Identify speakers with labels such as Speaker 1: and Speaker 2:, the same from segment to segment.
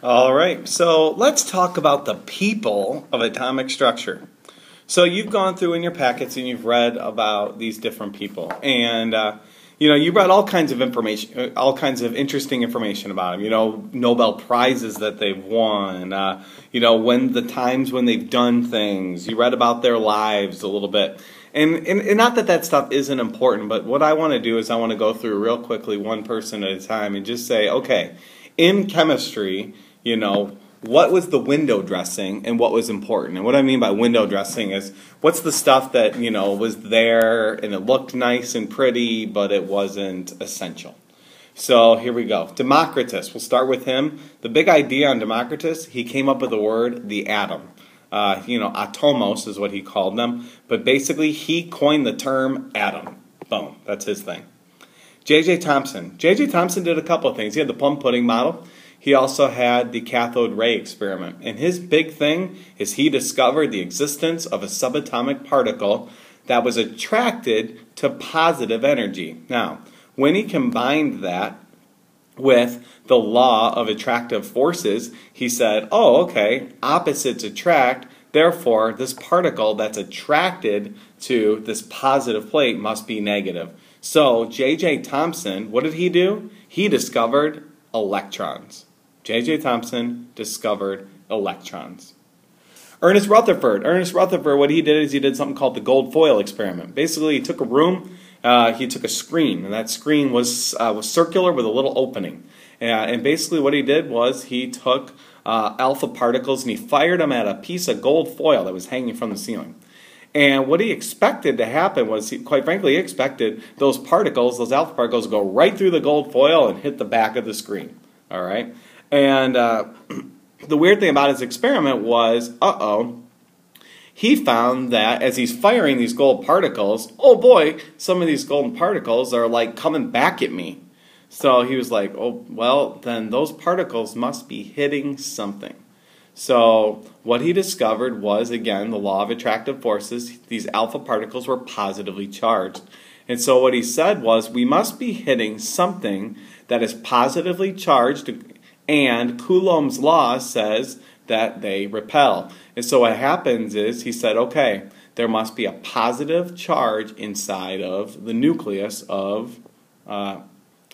Speaker 1: All right, so let's talk about the people of atomic structure. So you've gone through in your packets and you've read about these different people, and you read all kinds of information, all kinds of interesting information about them. You know, Nobel prizes that they've won. When the times when they've done things. You read about their lives a little bit, and not that that stuff isn't important, but what I want to do is I want to go through real quickly one person at a time and just say, okay, in chemistry, what was the window dressing and what was important? And what I mean by window dressing is what's the stuff that, was there and it looked nice and pretty, but it wasn't essential. So here we go. Democritus, we'll start with him. The big idea on Democritus, he came up with the word, the atom. Atomos is what he called them. But basically, he coined the term atom. Boom, that's his thing. J.J. Thompson. J.J. Thompson did a couple of things. He had the plum pudding model. He also had the cathode ray experiment. And his big thing is he discovered the existence of a subatomic particle that was attracted to positive energy. Now, when he combined that with the law of attractive forces, he said, oh, okay, opposites attract, therefore this particle that's attracted to this positive plate must be negative. So J.J. Thompson, what did he do? He discovered electrons. J.J. Thompson discovered electrons. Ernest Rutherford, what he did is he did something called the gold foil experiment. Basically, he took a room, he took a screen, and that screen was circular with a little opening. And basically what he did was he took alpha particles and he fired them at a piece of gold foil that was hanging from the ceiling. And what he expected to happen was, quite frankly, he expected those particles, those alpha particles, to go right through the gold foil and hit the back of the screen. All right? And the weird thing about his experiment was, he found that as he's firing these gold particles, oh boy, some of these golden particles are like coming back at me. So he was like, oh, well, then those particles must be hitting something. So what he discovered was, again, the law of attractive forces. These alpha particles were positively charged. And so what he said was, we must be hitting something that is positively charged, and Coulomb's law says that they repel. And so what happens is, he said, okay, there must be a positive charge inside of the nucleus of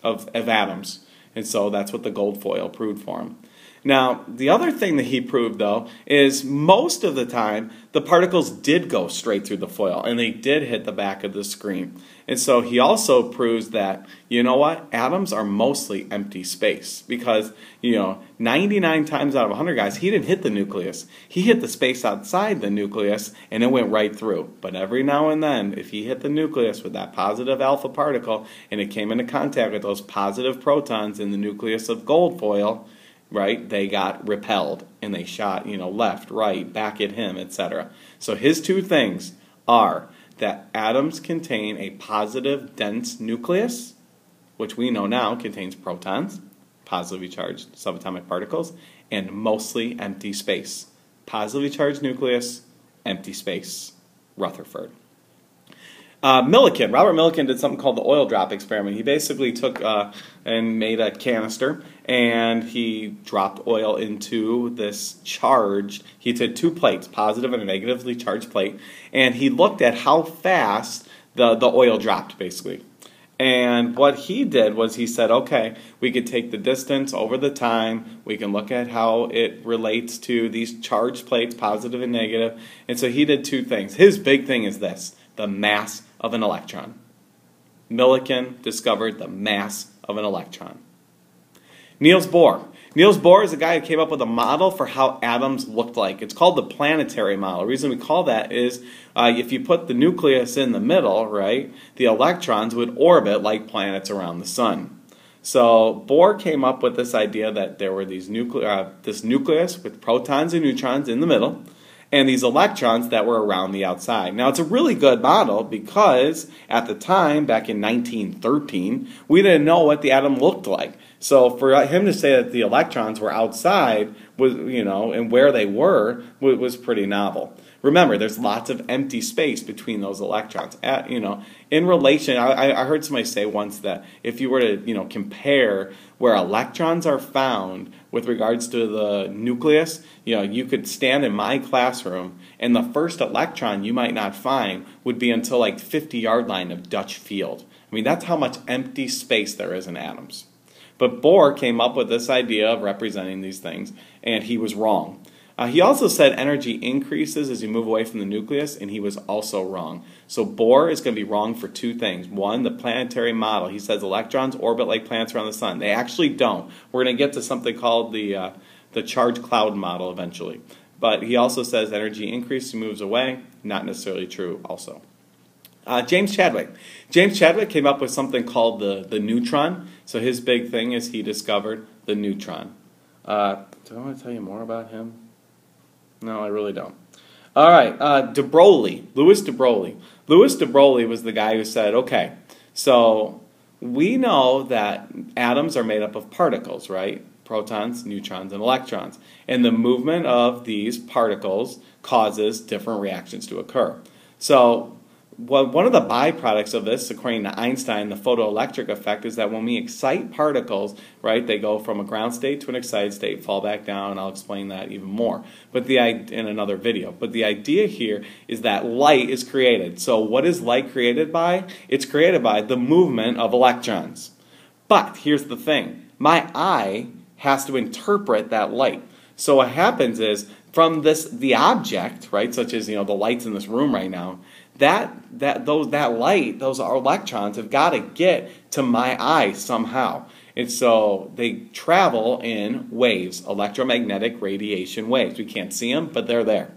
Speaker 1: atoms. And so that's what the gold foil proved for him. Now, the other thing that he proved, though, is most of the time, the particles did go straight through the foil, and they did hit the back of the screen. And so he also proves that, you know what, atoms are mostly empty space. Because, 99 times out of 100 guys, he didn't hit the nucleus. He hit the space outside the nucleus, and it went right through. But every now and then, if he hit the nucleus with that positive alpha particle, and it came into contact with those positive protons in the nucleus of gold foil, right, they got repelled and they shot, left, right, back at him, etc. So his two things are that atoms contain a positive dense nucleus, which we know now contains protons, positively charged subatomic particles, and mostly empty space. Positively charged nucleus, empty space. Rutherford. Robert Milliken did something called the oil drop experiment. He basically took and made a canister, and he dropped oil into this charged, he did two plates, positive and a negatively charged plate, and he looked at how fast the oil dropped, basically. And what he did was he said, okay, we could take the distance over the time, we can look at how it relates to these charged plates, positive and negative, and so he did two things. His big thing is this, the mass of an electron. Milliken discovered the mass of an electron. Niels Bohr. Niels Bohr is a guy who came up with a model for how atoms looked like. It's called the Planetary Model. The reason we call that is if you put the nucleus in the middle, right, the electrons would orbit like planets around the sun. So Bohr came up with this idea that there were these this nucleus with protons and neutrons in the middle, and these electrons that were around the outside. Now, it's a really good model because at the time, back in 1913, we didn't know what the atom looked like. So for him to say that the electrons were outside, was, and where they were, was pretty novel. Remember, there's lots of empty space between those electrons. In relation, I heard somebody say once that if you were to, compare where electrons are found with regards to the nucleus, you could stand in my classroom and the first electron you might not find would be until like 50-yard line of Dutch field. I mean, that's how much empty space there is in atoms. But Bohr came up with this idea of representing these things, and he was wrong. He also said energy increases as you move away from the nucleus, and he was also wrong. So Bohr is going to be wrong for two things. One, the planetary model. He says electrons orbit like planets around the sun. They actually don't. We're going to get to something called the charged cloud model eventually. But he also says energy increases and moves away. Not necessarily true also. James Chadwick. James Chadwick came up with something called the neutron. So his big thing is he discovered the neutron. Do I want to tell you more about him? No, I really don't. All right, de Broglie, Louis de Broglie. Louis de Broglie was the guy who said, okay, so we know that atoms are made up of particles, right? Protons, neutrons, and electrons. And the movement of these particles causes different reactions to occur. So one of the byproducts of this, according to Einstein, the photoelectric effect, is that when we excite particles, right, they go from a ground state to an excited state, fall back down, and I'll explain that even more in another video. But the idea here is that light is created. So what is light created by? It's created by the movement of electrons. But here's the thing. My eye has to interpret that light. So what happens is, from the object, right, such as the lights in this room right now, that light, those electrons have got to get to my eye somehow. And so they travel in waves, electromagnetic radiation waves. We can't see them, but they're there.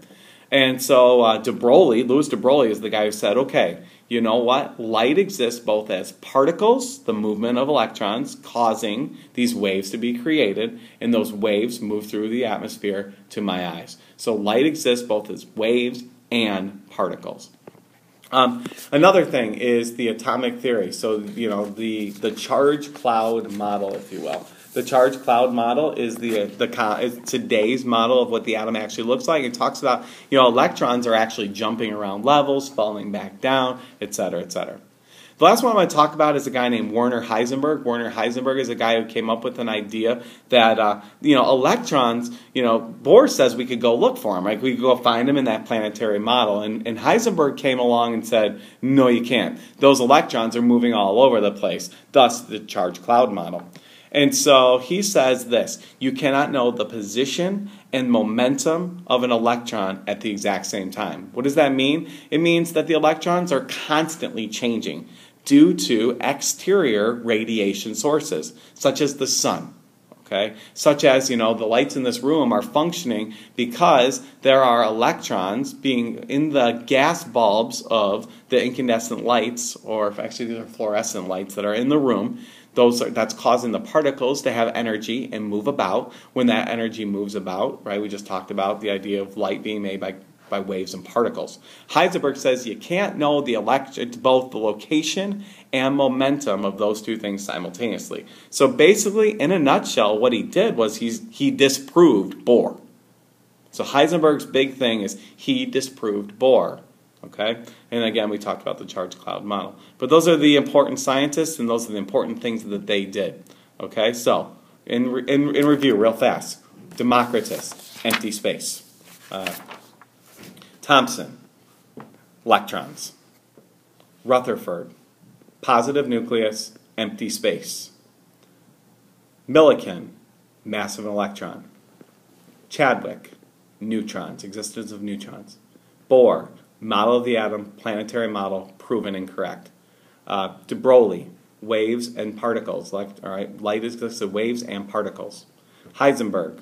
Speaker 1: And so Louis de Broglie is the guy who said, okay, you know what? Light exists both as particles, the movement of electrons causing these waves to be created, and those waves move through the atmosphere to my eyes. So light exists both as waves and particles. Another thing is the atomic theory. So, the charged cloud model, if you will. The charged cloud model is is today's model of what the atom actually looks like. It talks about, electrons are actually jumping around levels, falling back down, etc., etc. The last one I'm going to talk about is a guy named Werner Heisenberg. Werner Heisenberg is a guy who came up with an idea that, electrons, Bohr says we could go look for them, right? We could go find them in that planetary model. And Heisenberg came along and said, no, you can't. Those electrons are moving all over the place, thus the charged cloud model. And so he says this: you cannot know the position and momentum of an electron at the exact same time. What does that mean? It means that the electrons are constantly changing due to exterior radiation sources, such as the sun. Okay? Such as, the lights in this room are functioning because there are electrons being in the gas bulbs of the incandescent lights, or actually these are fluorescent lights that are in the room. That's causing the particles to have energy and move about. When that energy moves about, right, we just talked about the idea of light being made by waves and particles. Heisenberg says you can't know both the location and momentum of those two things simultaneously. So basically, in a nutshell, what he did was he disproved Bohr. So Heisenberg's big thing is he disproved Bohr. Okay? And again, we talked about the charged cloud model. But those are the important scientists, and those are the important things that they did. Okay? So, in review, real fast. Democritus, empty space. Thompson, electrons. Rutherford, positive nucleus, empty space. Milliken, massive electron. Chadwick, neutrons, existence of neutrons. Bohr, model of the atom, planetary model, proven incorrect. De Broglie, waves and particles. Light exists of waves and particles. Heisenberg,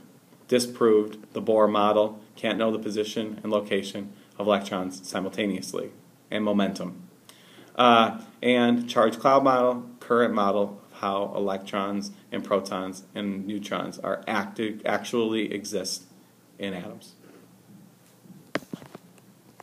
Speaker 1: disproved the Bohr model, can't know the position and location of electrons simultaneously, and momentum. And charged cloud model, current model of how electrons and protons and neutrons are actually exist in atoms.